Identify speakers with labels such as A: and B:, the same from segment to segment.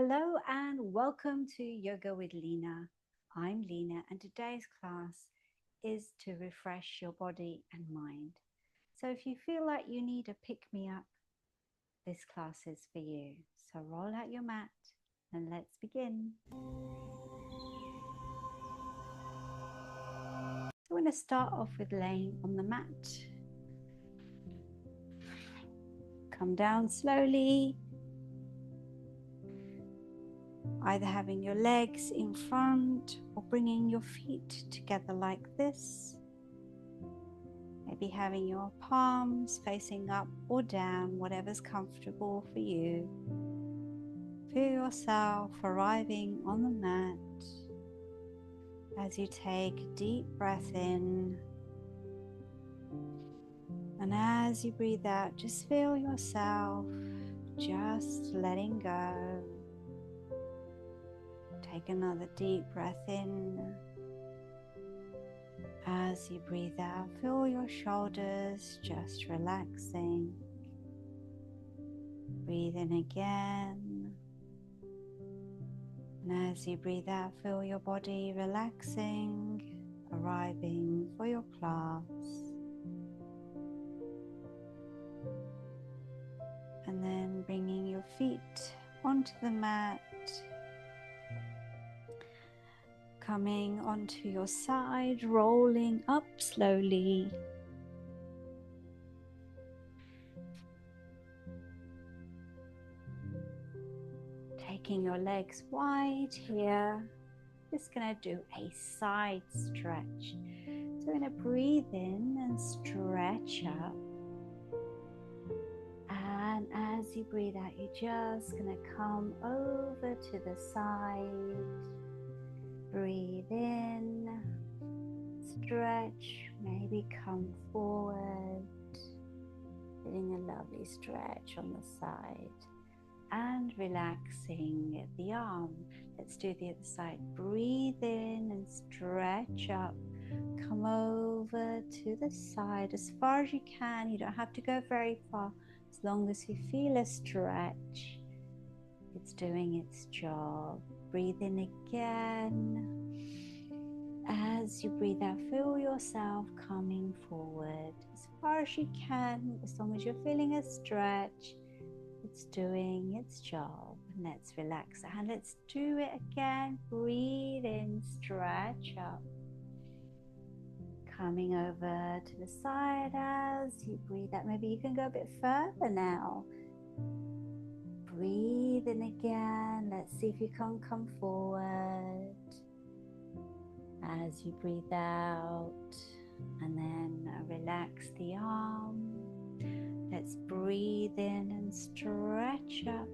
A: Hello and welcome to Yoga with Lina. I'm Lina and today's class is to refresh your body and mind. So if you feel like you need a pick-me-up, this class is for you. So roll out your mat and let's begin. So we're going to start off with laying on the mat. Come down slowly, either having your legs in front or bringing your feet together like this. Maybe having your palms facing up or down, whatever's comfortable for you. Feel yourself arriving on the mat as you take a deep breath in. And as you breathe out, just feel yourself just letting go. Take another deep breath in. As you breathe out, feel your shoulders just relaxing. Breathe in again. And as you breathe out, feel your body relaxing, arriving for your class. And then bringing your feet onto the mat. Coming onto your side, rolling up slowly. Taking your legs wide here. Just going to do a side stretch. So we're going to breathe in and stretch up. And as you breathe out, you're just going to come over to the side. Breathe in, stretch, maybe come forward, getting a lovely stretch on the side and relaxing the arm. Let's do the other side. Breathe in and stretch up, come over to the side as far as you can. You don't have to go very far, as long as you feel a stretch. It's doing its job. Breathe in again. As you breathe out, feel yourself coming forward as far as you can. As long as you're feeling a stretch, it's doing its job. And let's relax and let's do it again. Breathe in, stretch up. Coming over to the side as you breathe out. Maybe you can go a bit further now. Breathe in again. Let's see if you can come forward. As you breathe out, and then relax the arm. Let's breathe in and stretch up.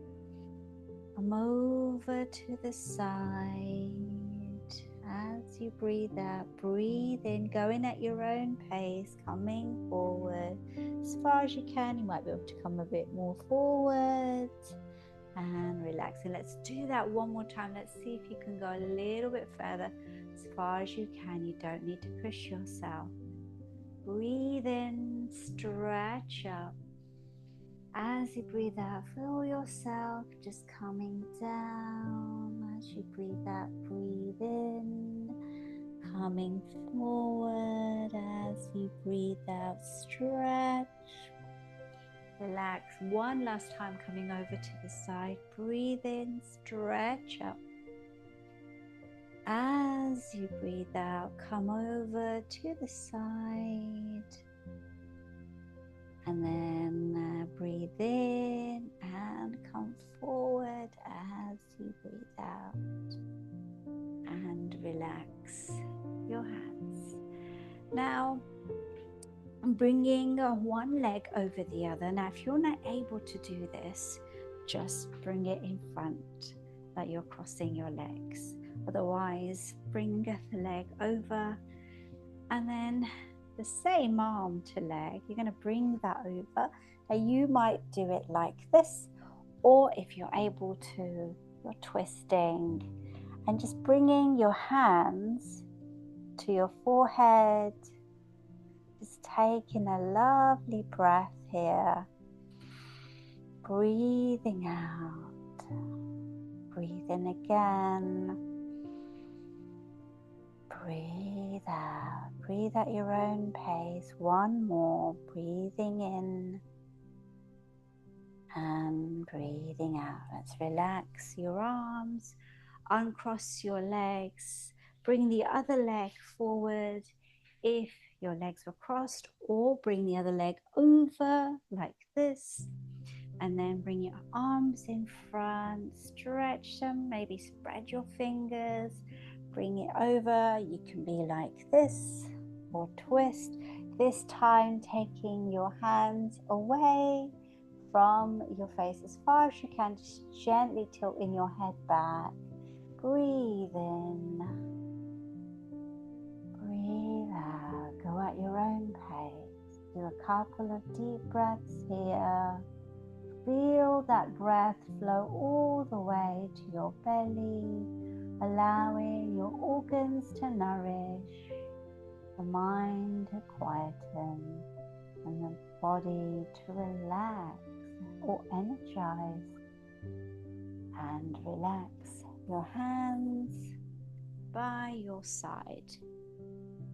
A: Come over to the side. As you breathe out, breathe in, going at your own pace, coming forward as far as you can. You might be able to come a bit more forward. And relaxing. Let's do that one more time. Let's see if you can go a little bit further as far as you can. You don't need to push yourself. Breathe in, stretch up. As you breathe out, feel yourself just coming down. As you breathe out, breathe in, coming forward. As you breathe out, stretch. Relax. One last time, coming over to the side. Breathe in, stretch up. As you breathe out, come over to the side. And then breathe in and come forward as you breathe out. And relax your hands. Now, I'm bringing one leg over the other. Now, if you're not able to do this, just bring it in front, like you're crossing your legs. Otherwise, bring the leg over, and then the same arm to leg, you're going to bring that over. Now, you might do it like this, or if you're able to, you're twisting and just bringing your hands to your forehead. Just taking a lovely breath here. Breathing out. Breathe in again. Breathe out. Breathe at your own pace. One more. Breathing in and breathing out. Let's relax your arms. Uncross your legs. Bring the other leg forward if your legs were crossed, or bring the other leg over like this. And then bring your arms in front. Stretch them. Maybe spread your fingers. Bring it over. You can be like this or twist. This time taking your hands away from your face as far as you can. Just gently tilting your head back. Breathe in. Breathe out. Go at your own pace. Do a couple of deep breaths here. Feel that breath flow all the way to your belly, allowing your organs to nourish, the mind to quieten, and the body to relax or energize. And relax your hands by your side.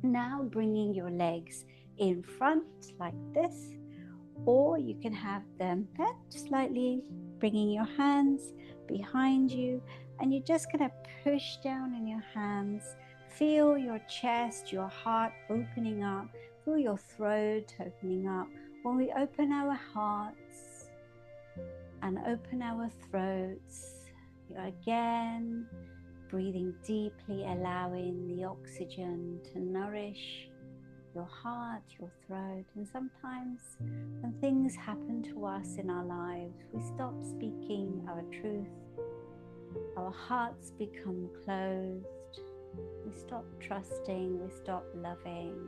A: Now bringing your legs in front like this, or you can have them bent slightly, bringing your hands behind you, and you're just going to push down in your hands. Feel your chest, your heart opening up. Feel your throat opening up. When we open our hearts and open our throats, you're again breathing deeply, allowing the oxygen to nourish your heart, your throat. And sometimes when things happen to us in our lives, we stop speaking our truth. Our hearts become closed. We stop trusting. We stop loving.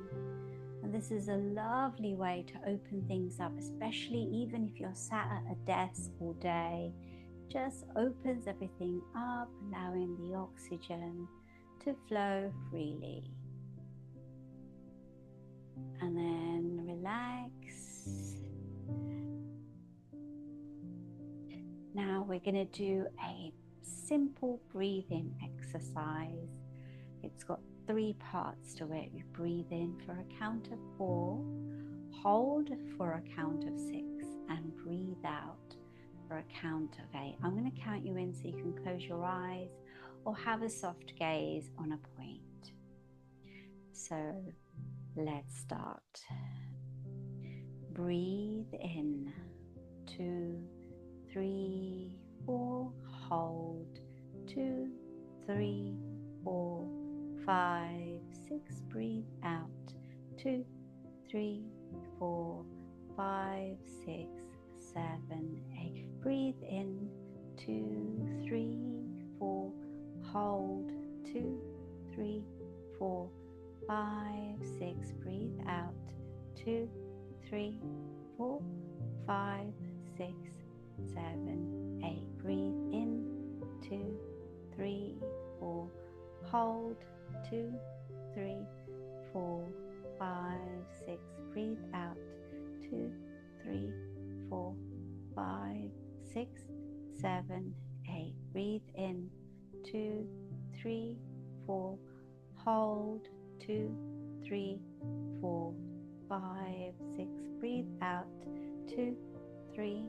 A: And this is a lovely way to open things up, especially even if you're sat at a desk all day. Just opens everything up, allowing the oxygen to flow freely. And then relax. Now we're going to do a simple breathing exercise. It's got 3 parts to it. You breathe in for a count of 4, hold for a count of 6, and breathe out for a count of 8. I'm going to count you in so you can close your eyes or have a soft gaze on a point. So let's start. Breathe in, 2, 3, 4, hold, 2, 3, 4, 5, 6, breathe out, 2, 3, 4, 5, 6, 7, 8, breathe in, 2, 3, 4, hold, 2, 3, 4, 5, 6, breathe out, 2, 3, 4, 5, 6, 7, 8, breathe in, 2, 3, 4, hold, 2, 3, 4, 5, 6, breathe out, 2, 3, 4, 5, 6, 7, 8, breathe in, 2, 3, 4, hold, 2, 3, 4, 5, 6, breathe out, 2, 3,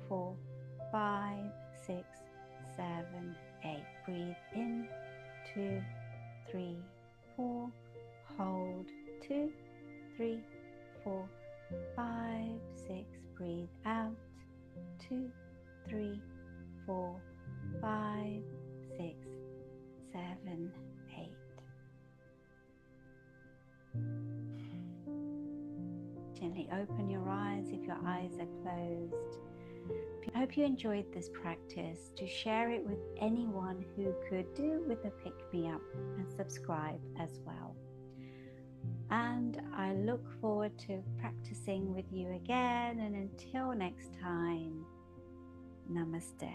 A: 4, 5, 6, 7, 8, breathe in, 2, 3, 4, hold, 2, 3, 4, 5, 6, breathe out, 2, 3, 4, 5, 6, 7, 8. Gently open your eyes if your eyes are closed. I hope you enjoyed this practice. Do share it with anyone who could do with a pick-me-up, and subscribe as well. And I look forward to practicing with you again, and until next time, namaste.